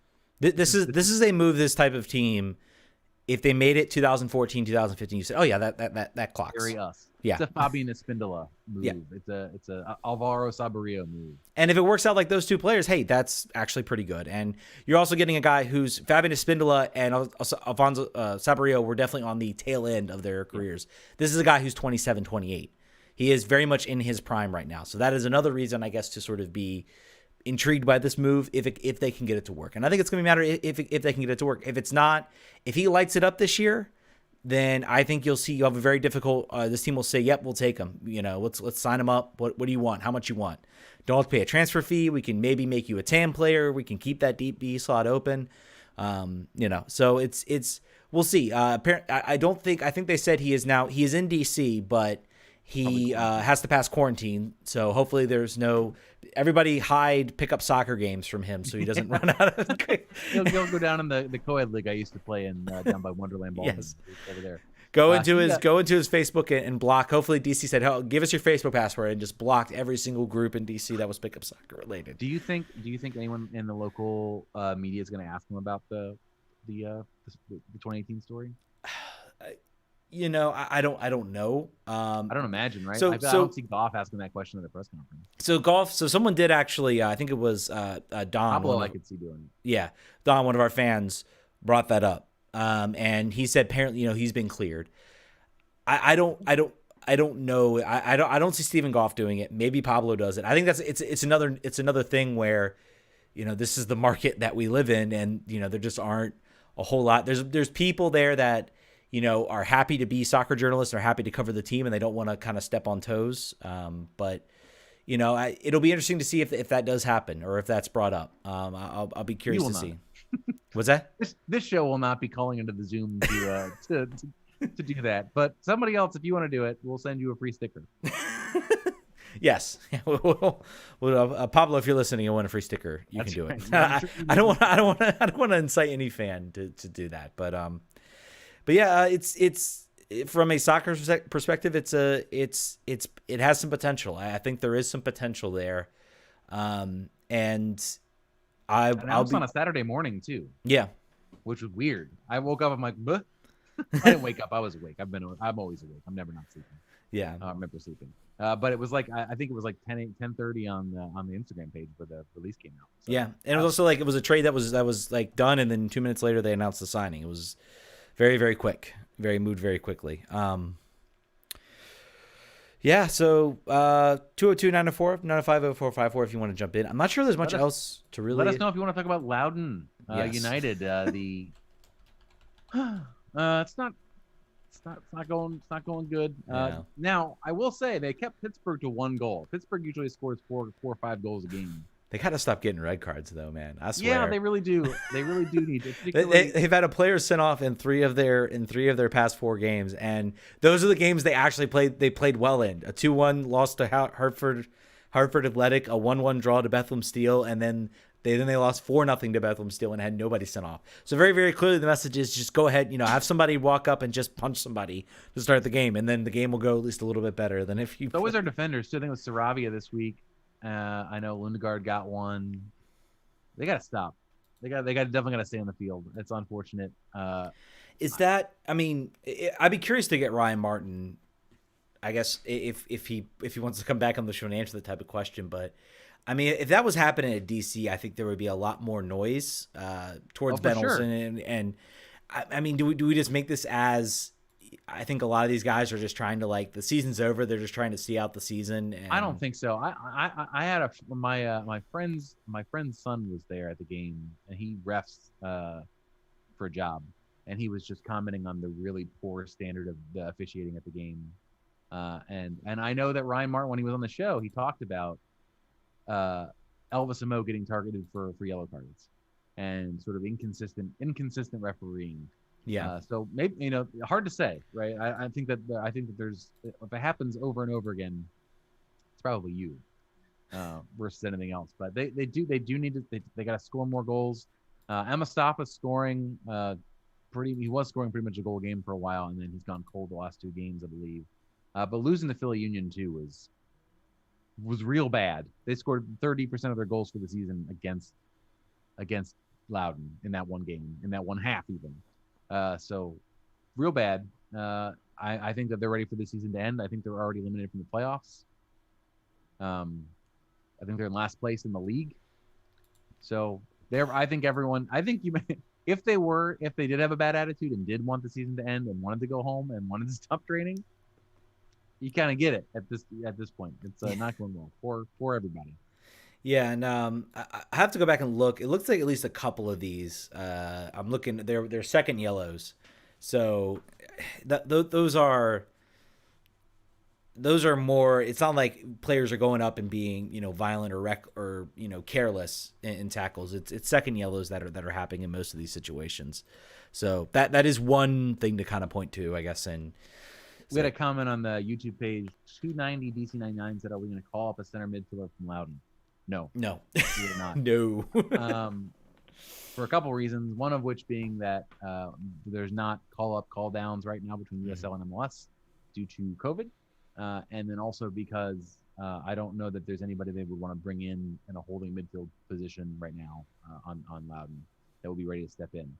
This is a move. This type of team, if they made it 2014, 2015, you say, oh yeah, that clocks. Very us. Yeah. It's a Fabian Espindola move. Yeah. It's a Alvaro Saborio move. And if it works out like those two players, hey, that's actually pretty good. And you're also getting a guy who's Fabian Espindola and Alfonso Saborio were definitely on the tail end of their careers. Yeah. This is a guy who's 27, 28. He is very much in his prime right now. So that is another reason, I guess, to sort of be intrigued by this move if they can get it to work. And I think it's going to matter if they can get it to work. If it's not, if he lights it up this year, then I think you'll have a very difficult. This team will say, "Yep, we'll take him. Let's sign him up. What do you want? How much you want? Don't have to pay a transfer fee. We can maybe make you a TAM player. We can keep that deep B slot open. So it's we'll see. I think they said he is in DC, but he has to pass quarantine. So hopefully everybody hide pickup soccer games from him so he doesn't run out of. He'll go down in the co-ed league I used to play in down by Wonderland Ball. Yes. Over there. Go into his Facebook and block. Hopefully DC said, "Oh, give us your Facebook password," and just blocked every single group in DC that was pickup soccer related. Do you think anyone in the local media is going to ask him about the 2018 story? I don't know. I don't imagine, right? So I don't see Goff asking that question at the press conference. So someone did actually. I think it was Don. Pablo, I could see doing it. Yeah, Don, one of our fans, brought that up, and he said apparently, he's been cleared. I don't know. I don't see Stephen Goff doing it. Maybe Pablo does it. I think it's another thing where, this is the market that we live in, and there just aren't a whole lot. There's people there that are happy to be soccer journalists, are happy to cover the team, and they don't want to kind of step on toes. But it'll be interesting to see if that does happen or if that's brought up. I'll be curious to see. What's that? This show will not be calling into the Zoom to do that. But somebody else, if you want to do it, we'll send you a free sticker. Yes. Pablo, if you're listening and want a free sticker, you can do it. Right. I don't want to incite any fan to do that, but yeah, it's from a soccer perspective, it has some potential. I think there is some potential there, and I'll be on a Saturday morning too. Yeah, which was weird. I woke up. I'm like, bleh. I didn't wake up. I was awake. I'm always awake. I'm never not sleeping. Yeah, I remember sleeping. But it was like I think it was like 10:30 on the Instagram page where the release came out. So, yeah, and it was also like it was a trade that was like done, and then 2 minutes later they announced the signing. It was very, very quick. Moved very quickly. Yeah, so 202-904-905-0454 if you want to jump in. I'm not sure there's much else to really. Let us know if you want to talk about Loudoun United. It's not going good. Now I will say they kept Pittsburgh to 1 goal. Pittsburgh usually scores 4 or 5 goals a game. They gotta stop getting red cards though, man. I swear. Yeah, they really do. They really do need to. They've had a player sent off in three of their past 4 games, and those are the games they actually played. They played well in. A 2-1 loss to Hartford Athletic, a 1-1 draw to Bethlehem Steel, and then they lost 4-0 to Bethlehem Steel and had nobody sent off. So very, very clearly the message is just go ahead, have somebody walk up and just punch somebody to start the game, and then the game will go at least a little bit better than if you. So was our defenders too. I think it was Saravia this week. I know Lundgaard got one. They got to stop. They definitely got to stay on the field. It's unfortunate. Is that? I mean, I'd be curious to get Ryan Martin. I guess if he wants to come back on the show and answer that type of question, but I mean, if that was happening at DC, I think there would be a lot more noise towards Ben Olsen. And I mean, do we just make this as? I think a lot of these guys are just trying to the season's over. They're just trying to see out the season. And... I don't think so. I had my friend's son was there at the game, and he refs for a job, and he was just commenting on the really poor standard of the officiating at the game. And I know that Ryan Martin, when he was on the show, he talked about Elvis Amo getting targeted for yellow cards and sort of inconsistent refereeing. Yeah. So maybe hard to say, right? I think that there's, if it happens over and over again, it's probably you versus anything else. But they do need to they got to score more goals. Amastappa scoring he was scoring pretty much a goal a game for a while, and then he's gone cold the last 2 games, I believe. But losing to Philly Union too was real bad. They scored 30% of their goals for the season against Loudoun in that one game, in that one half even. So real bad. I think that they're ready for the season to end. I think they're already eliminated from the playoffs. I think they're in last place in the league. So if they did have a bad attitude and did want the season to end and wanted to go home and wanted to stop training, you kind of get it at this point. It's not going well for everybody. Yeah, and I have to go back and look. It looks like at least a couple of these. I'm looking. They're second yellows, so those are more. It's not like players are going up and being violent or careless in tackles. It's second yellows that are happening in most of these situations. So that is one thing to kind of point to, I guess. And we had a comment on the YouTube page. 290 DC 99 said, "Are we going to call up a center midfielder from Loudoun?" No, we are not. No. for a couple reasons. One of which being that there's not call up, call downs right now between USL and MLS due to COVID, and then also because I don't know that there's anybody they would want to bring in a holding midfield position right now on Loudoun that will be ready to step in.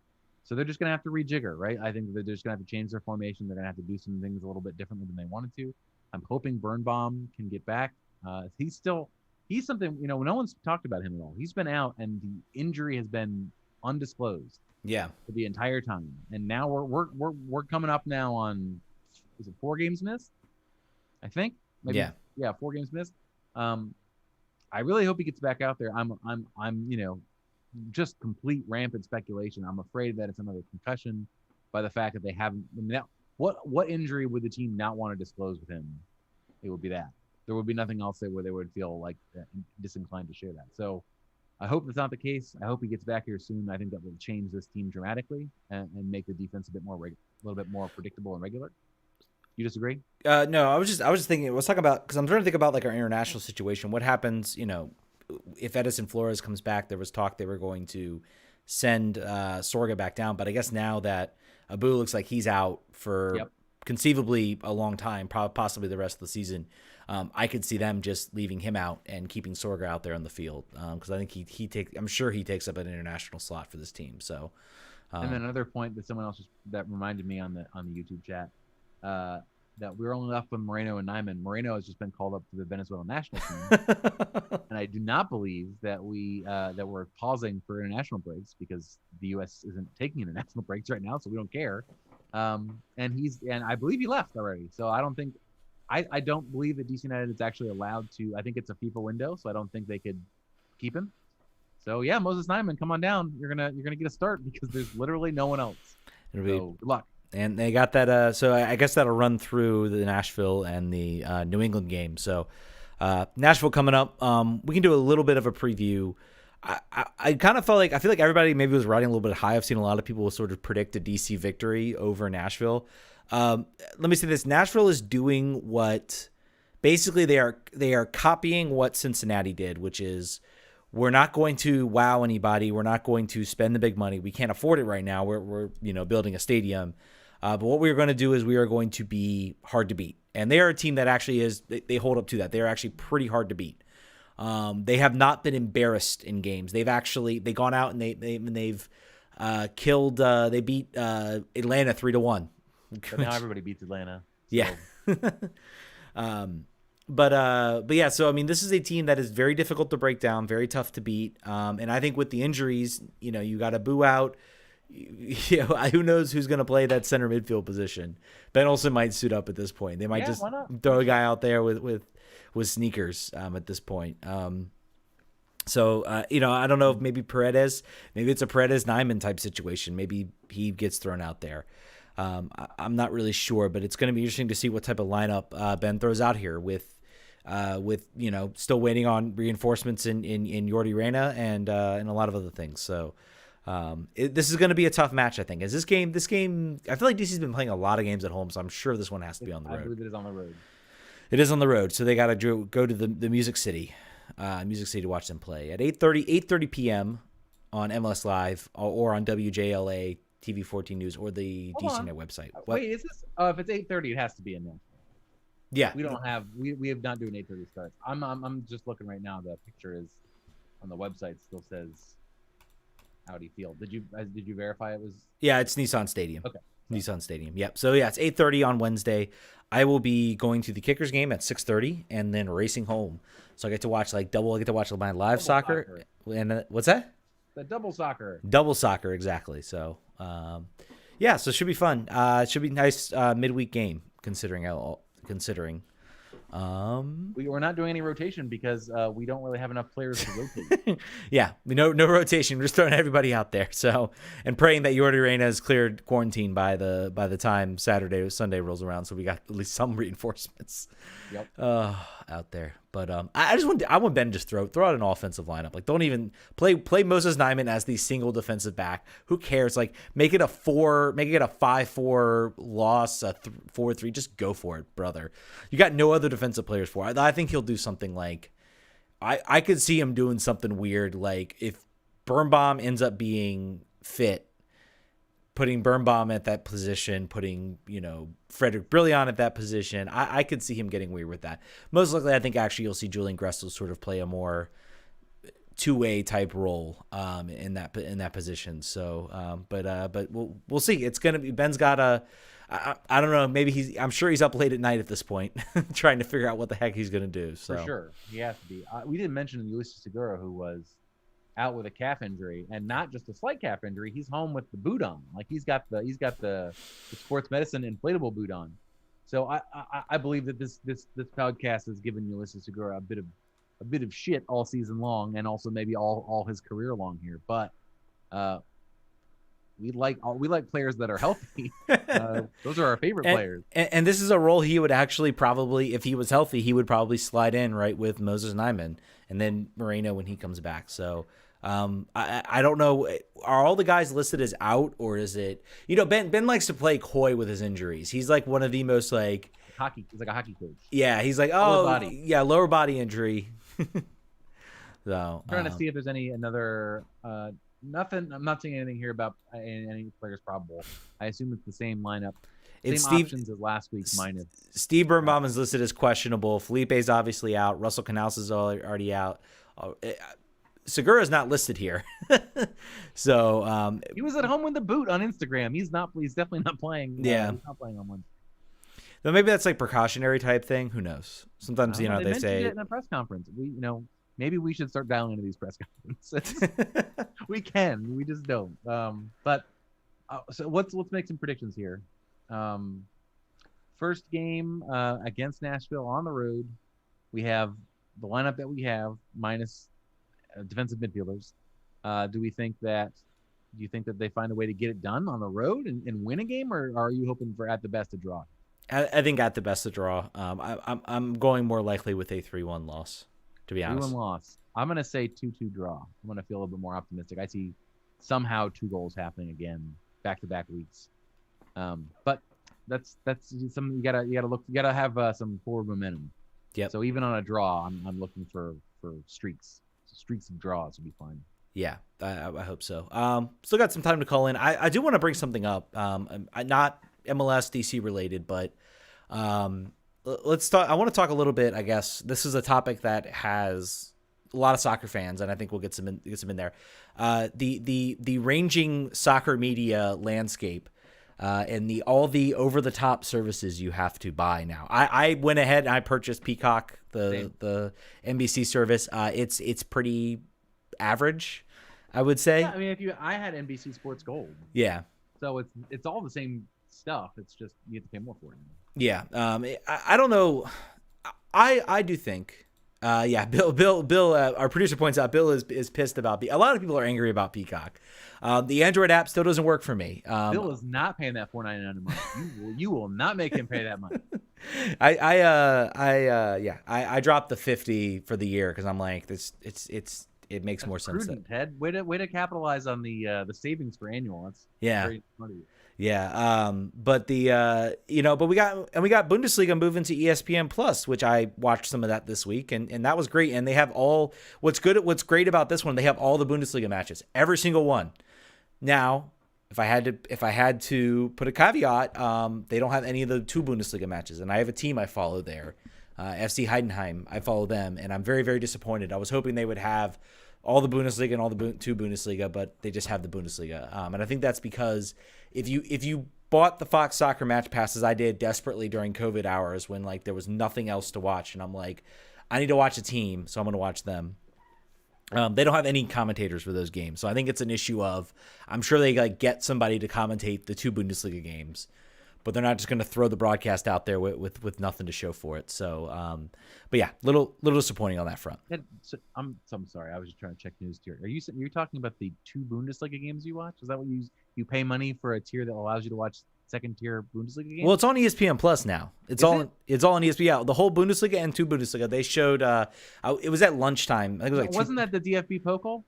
So they're just going to have to rejigger, right? I think they're just going to have to change their formation. They're going to have to do some things a little bit differently than they wanted to. I'm hoping Birnbaum can get back. He's something, no one's talked about him at all. He's been out and the injury has been undisclosed. Yeah. For the entire time. And now we're coming up now on, is it 4 games missed? I think. Maybe, yeah, 4 games missed. I really hope he gets back out there. I'm just complete rampant speculation. I'm afraid that it's another concussion by the fact that they haven't. What injury would the team not want to disclose with him? It would be that. There would be nothing else where they would feel like disinclined to share that. So I hope that's not the case. I hope he gets back here soon. I think that will change this team dramatically and make the defense a little bit more predictable and regular. You disagree? No, I was just thinking. Let's talk about, because I'm trying to think about like our international situation. What happens, if Edison Flores comes back? There was talk they were going to send Sorga back down, but I guess now that Abu looks like he's out for conceivably a long time, possibly the rest of the season, I could see them just leaving him out and keeping Sorga out there on the field, because I think I'm sure he takes up an international slot for this team. So, and then another point that someone else that reminded me on the YouTube chat. That we're only left with Moreno and Nyman. Moreno has just been called up to the Venezuelan national team, and I do not believe that we're pausing for international breaks because the U.S. isn't taking international breaks right now, so we don't care. And I believe he left already. So I don't think, I don't believe that DC United is actually allowed to. I think it's a FIFA window, so I don't think they could keep him. So yeah, Moses Nyman, come on down. You're gonna get a start because there's literally no one else. So good luck. And they got that, so I guess that'll run through the Nashville and the New England game. So Nashville coming up. We can do a little bit of a preview. I kind of feel like everybody maybe was riding a little bit high. I've seen a lot of people sort of predict a DC victory over Nashville. Let me say this: Nashville is doing what basically they are copying what Cincinnati did, which is, we're not going to wow anybody. We're not going to spend the big money. We can't afford it right now. We're building a stadium. But what we're going to do is we are going to be hard to beat. And they are a team that actually they hold up to that. They're actually pretty hard to beat. They have not been embarrassed in games. They've gone out and they've killed. They beat Atlanta 3-1. But now everybody beats Atlanta. So. Yeah. But yeah. So I mean, this is a team that is very difficult to break down, very tough to beat. And I think with the injuries, you got to boo out. Who knows who's going to play that center midfield position? Ben Olsen might suit up at this point. They might just throw a guy out there with sneakers at this point. So I don't know if maybe it's a Paredes-Nyman type situation. Maybe he gets thrown out there. I'm not really sure, but it's going to be interesting to see what type of lineup Ben throws out here with still waiting on reinforcements in Yordi Reyna and a lot of other things. So. This is going to be a tough match, I think. This game, I feel like DC's been playing a lot of games at home, so I'm sure this one has to be on the road. I believe it is on the road. It is on the road, so they got to go to the Music City to watch them play at 8:30 p.m. on MLS Live or on WJLA TV 14 News or the DC Net website. Wait, is this? If it's 8:30, it has to be in there. Yeah, we don't have we have not doing 8:30 starts. I'm just looking right now. The picture is on the website. Still says Audi Field. Did you verify it was? Yeah, it's Nissan Stadium. Okay. Nissan Stadium. Yep. So yeah, it's 8:30 on Wednesday. I will be going to the Kickers game at 6:30 and then racing home. So I get to watch double. I get to watch my live soccer. And what's that? The double soccer. Double soccer, exactly. So yeah, so it should be fun. It should be a nice midweek game considering. We're not doing any rotation because we don't really have enough players to rotate. Yeah, no rotation. We're just throwing everybody out there. So, and praying that Yordi Reyna is cleared quarantine by the time Saturday or Sunday rolls around, so we got at least some reinforcements. Yep. Out there. But I want Ben to just throw out an offensive lineup. Like, don't even play Moses Nyman as the single defensive back. Who cares? Like, make it a 5-4 loss, a 4-3. Just go for it, brother. You got no other defensive players for it. I think he'll do something like I could see him doing something weird, like if Birnbaum ends up being fit, putting Birnbaum at that position, putting, Frederick Brilliant at that position, I could see him getting weird with that. Most likely, I think actually you'll see Julian Gressel sort of play a more two-way type role in that position. So, but we'll see. It's gonna be Ben's got a. I don't know. Maybe I'm sure he's up late at night at this point, trying to figure out what the heck he's gonna do. So for sure, he has to be. We didn't mention Ulysses Segura, who was out with a calf injury, and not just a slight calf injury. He's home with the boot on. Like he's got the sports medicine inflatable boot on. So I believe that this podcast has given Ulysses Segura a bit of shit all season long, and also maybe all his career long here. But we like players that are healthy. Those are our favorite players. And this is a role he would actually probably, if he was healthy, he would probably slide in right with Moses Nyman and then Moreno when he comes back. So I don't know. Are all the guys listed as out, or is it, Ben likes to play coy with his injuries. He's like one of the most like hockey. He's like a hockey coach. Yeah. He's like, lower body injury. So I'm trying to see if there's another nothing. I'm not seeing anything here about any players probable. I assume it's the same lineup. It's same options as last week's minus. Steve Birnbaum is listed as questionable. Felipe's obviously out. Russell Canals is already out. Segura's not listed here. So he was at home with the boot on Instagram. He's definitely not playing. Yeah, he's not playing on Wednesday. Though maybe that's like precautionary type thing. Who knows? Sometimes they say it in a press conference. Maybe we should start dialing into these press conferences. We can. We just don't. So let's make some predictions here. First game against Nashville on the road. We have the lineup that we have minus defensive midfielders. Do you think that they find a way to get it done on the road and win a game, or are you hoping for at the best a draw? I think at the best a draw. I'm going more likely with a 3-1 loss. To be honest, 3-1 loss. I'm gonna say 2-2 draw. I'm gonna feel a little bit more optimistic. I see somehow 2 goals happening again back-to-back weeks. But that's something you gotta look. You gotta have some forward momentum. Yeah. So even on a draw, I'm looking for streaks. So streaks of draws would be fine. Yeah, I hope so. Still got some time to call in. I do want to bring something up. Not MLS DC related, but let's talk. I want to talk a little bit. I guess this is a topic that has a lot of soccer fans, and I think we'll get some in there. The ranging soccer media landscape, and all the over the top services you have to buy now. I went ahead and I purchased Peacock, the NBC service. It's pretty average, I would say. Yeah, I mean, I had NBC Sports Gold. Yeah. So it's all the same stuff. It's just you have to pay more for it. Yeah. I don't know. I do think. Yeah. Bill. Our producer points out Bill is pissed about a lot of people are angry about Peacock. The Android app still doesn't work for me. Bill is not paying that $4.99 a month. You will not make him pay that much. I dropped the 50 for the year because I'm like this. It makes more sense. Prudent, Ted. Way to capitalize on the savings for annual. That's very funny. Yeah. But we got Bundesliga moving to ESPN Plus, which I watched some of that this week, and that was great. And they have what's great about this one, they have all the Bundesliga matches, every single one. Now, if I had to put a caveat, they don't have any of the 2 Bundesliga matches, and I have a team I follow there, FC Heidenheim. I follow them, and I'm very, very disappointed. I was hoping they would have all the Bundesliga and all the 2 Bundesliga, but they just have the Bundesliga. And I think that's because if you bought the Fox Soccer Match Pass, as I did desperately during COVID hours when like there was nothing else to watch, and I'm like, I need to watch a team, so I'm going to watch them. They don't have any commentators for those games, so I think it's an issue of I'm sure they get somebody to commentate the 2 Bundesliga games, but they're not just going to throw the broadcast out there with nothing to show for it. So, but yeah, little disappointing on that front. I'm sorry. I was just trying to check news here. You're talking about the 2 Bundesliga games you watch? Is that what you pay money for a tier that allows you to watch second tier Bundesliga games? Well, it's on ESPN Plus now. It's all on ESPN. Yeah, the whole Bundesliga and 2 Bundesliga. They showed. It was at lunchtime. I think it was wasn't that the DFB Pokal?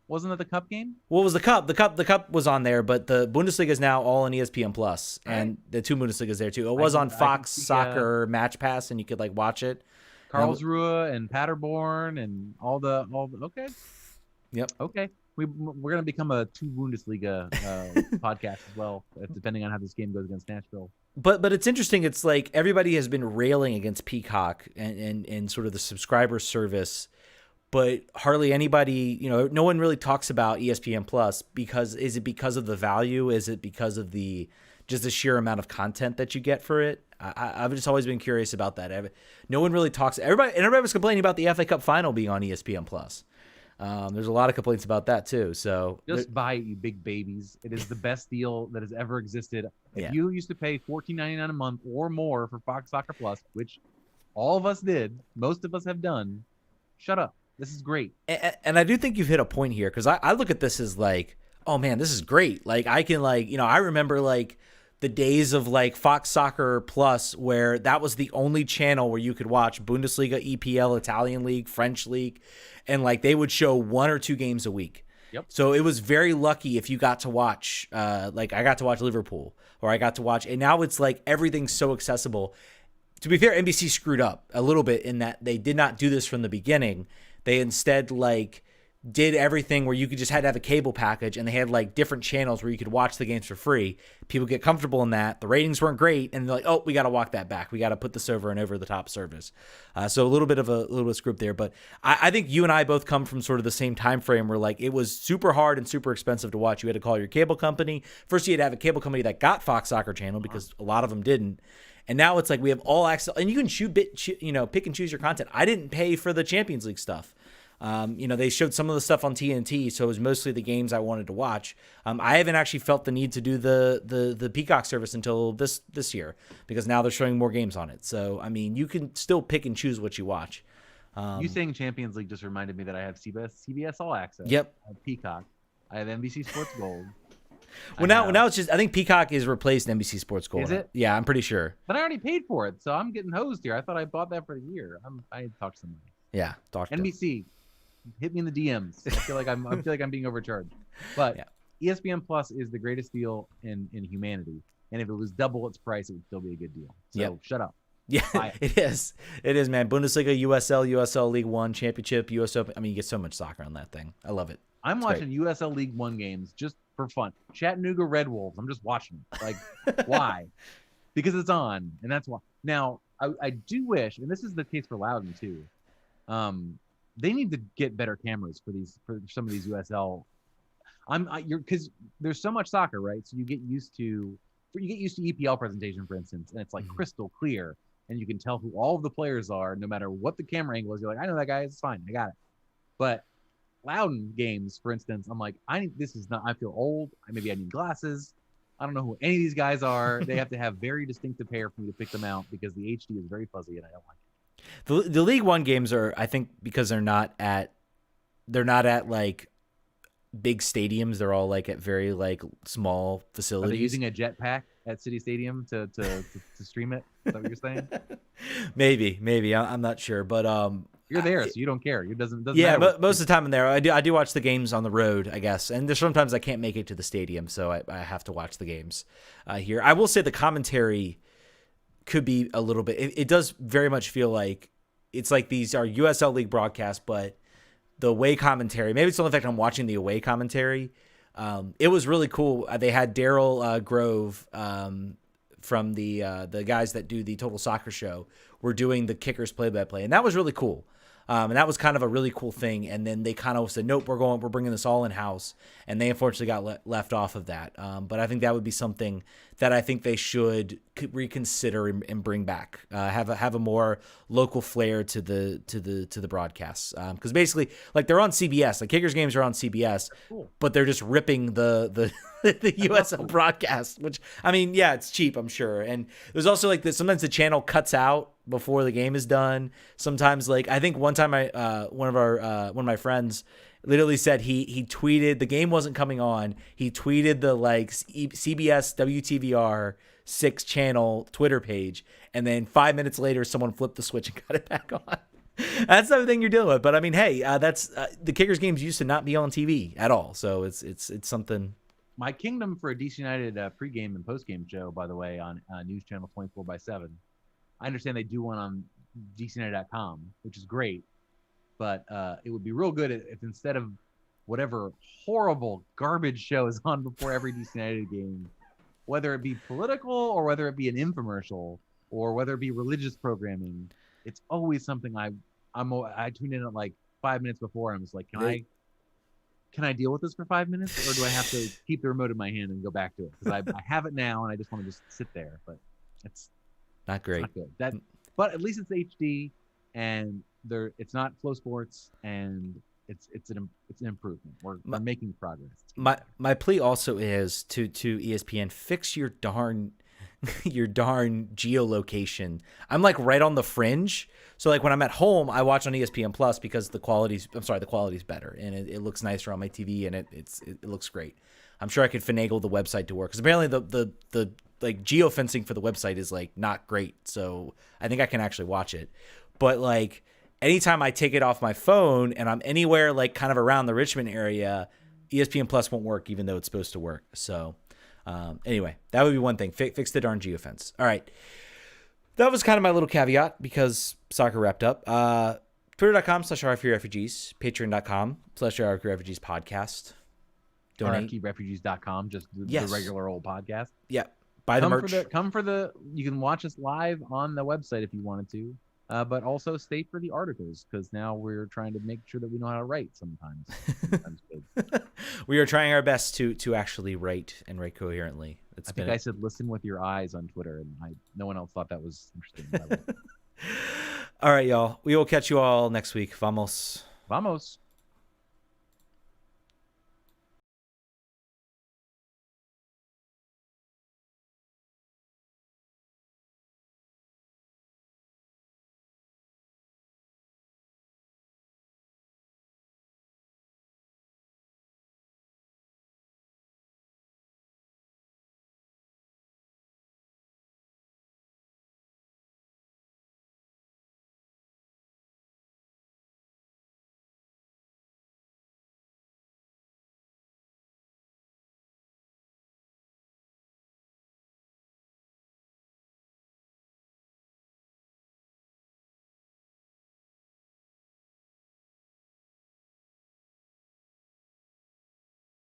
Wasn't that the cup game? What was the cup? The cup was on there, but the Bundesliga is now all on ESPN Plus, and the 2 Bundesligas there too. It was on Fox Soccer Match Pass, and you could watch it. Karlsruhe and Paderborn and all the okay. Yep. Okay. we're gonna become a 2 Bundesliga podcast as well, depending on how this game goes against Nashville. But it's interesting. It's like everybody has been railing against Peacock and sort of the subscriber service, but hardly anybody, no one really talks about ESPN Plus is it because of the value? Is it because of just the sheer amount of content that you get for it? I've just always been curious about that. No one really talks. Everybody was complaining about the FA Cup final being on ESPN Plus. There's a lot of complaints about that too. So just buy it, you big babies. It is the best deal that has ever existed. If you used to pay $14.99 a month or more for Fox Soccer Plus, which all of us did, most of us have done, shut up. This is great. And I do think you've hit a point here, because I look at this as like, oh man, this is great. Like I can I remember like the days of like Fox Soccer Plus, where that was the only channel where you could watch Bundesliga, EPL, Italian League, French League, and like they would show 1 or 2 games a week. Yep. So it was very lucky if you got to watch, like I got to watch Liverpool, or I got to watch, and now it's like everything's so accessible. To be fair, NBC screwed up a little bit in that they did not do this from the beginning. They instead like did everything where you could just had to have a cable package, and they had like different channels where you could watch the games for free. People get comfortable in that. The ratings weren't great, and they're like, oh, we got to walk that back. We got to put this over an over the top service. So a little bit of script there, but I think you and I both come from sort of the same time frame where like it was super hard and super expensive to watch. You had to call your cable company. First, you had to have a cable company that got Fox Soccer Channel, because a lot of them didn't. And now it's like we have all access, and you can pick and choose your content. I didn't pay for the Champions League stuff. They showed some of the stuff on TNT, so it was mostly the games I wanted to watch. I haven't actually felt the need to do the Peacock service until this year, because now they're showing more games on it. So, I mean, you can still pick and choose what you watch. You saying Champions League just reminded me that I have CBS All Access. Yep. I have Peacock. I have NBC Sports Gold. Well, now it's just, I think Peacock is replaced NBC Sports Gold. Is it? Yeah, I'm pretty sure. But I already paid for it, so I'm getting hosed here. I thought I bought that for a year. I talked to somebody. Yeah, talk to NBC. Hit me in the DMs. I feel like I'm being overcharged. But ESPN Plus is the greatest deal in humanity. And if it was double its price, it would still be a good deal. So shut up. Yeah, it is. It is, man. Bundesliga, USL League One, Championship, US Open. I mean, you get so much soccer on that thing. I love it. I'm watching USL League One games just for fun. Chattanooga Red Wolves. I'm just watching them. Like, why? Because it's on, and that's why. Now, I do wish, and this is the case for Loudoun too. They need to get better cameras for some of these USL. Because there's so much soccer, right? So you get used to EPL presentation, for instance, and it's like crystal clear, and you can tell who all of the players are, no matter what the camera angle is. You're like, I know that guy. It's fine. I got it. But Loudoun games, for instance, I'm like, I feel old. Maybe I need glasses. I don't know who any of these guys are. They have to have very distinctive hair for me to pick them out, because the HD is very fuzzy and I don't like it. The League One games are, I think, because they're not at like big stadiums. They're all like at very like small facilities. Are they using a jetpack at City Stadium to stream it? Is that what you're saying? Maybe. I'm not sure, but you're there, so you don't care. It doesn't yeah, matter. most of the time I'm there. I do watch the games on the road, I guess, and there's sometimes I can't make it to the stadium, so I have to watch the games here. I will say the commentary could be a little bit. It does very much feel like it's like these are USL League broadcasts, but the away commentary. Maybe it's the only fact I'm watching the away commentary. It was really cool. They had Daryl Grove from the guys that do the Total Soccer Show were doing the kickers play-by-play, and that was really cool. And that was kind of a really cool thing. And then they kind of said, nope, we're bringing this all in house. And they unfortunately got left off of that. But I think that would be something that I think they should reconsider and bring back. Have a more local flair to the broadcasts. Because basically, like they're on CBS. Like Kickers games are on CBS, cool. But they're just ripping the USL broadcast. Which I mean, yeah, it's cheap, I'm sure. And there's also like sometimes the channel cuts out before the game is done. Sometimes, like I think one time one of my friends literally said he tweeted the game wasn't coming on. He tweeted the like CBS WTVR 6 channel Twitter page, and then 5 minutes later someone flipped the switch and got it back on. That's the thing you're dealing with. But I mean, hey, that's the Kickers games used to not be on TV at all, so it's something. My kingdom for a DC United pregame and postgame show, by the way, on News Channel 24/7. I understand they do one on DCUnited.com, which is great, but it would be real good if instead of whatever horrible garbage show is on before every DC United game, whether it be political or whether it be an infomercial or whether it be religious programming. It's always something I tune in at like 5 minutes before. And I'm just like, can I deal with this for 5 minutes, or do I have to keep the remote in my hand and go back to it? Because I have it now and I just want to just sit there. But it's not great. It's not good. But at least it's HD, and it's not Flow Sports, and it's an improvement. We're making progress. My plea also is to ESPN, fix your darn geolocation. I'm like right on the fringe, so like when I'm at home, I watch on ESPN Plus because the quality's better and it looks nicer on my TV, and it looks great. I'm sure I could finagle the website to work, because apparently the like geofencing for the website is like not great, so I think I can actually watch it. But like anytime I take it off my phone and I'm anywhere like kind of around the Richmond area, ESPN Plus won't work, even though it's supposed to work. So anyway, that would be one thing. Fix the darn geofence. All right. That was kind of my little caveat because soccer wrapped up. Twitter.com/RFKRefugees, Patreon.com/RFKRefugees podcast. Donate. RFKRefugees.com, just the regular old podcast. Yeah. Buy the merch. You can watch us live on the website if you wanted to. But also stay for the articles, because now we're trying to make sure that we know how to write sometimes. We are trying our best to actually write and write coherently. I think I said listen with your eyes on Twitter, and no one else thought that was interesting. All right, y'all. We will catch you all next week. Vamos. Vamos.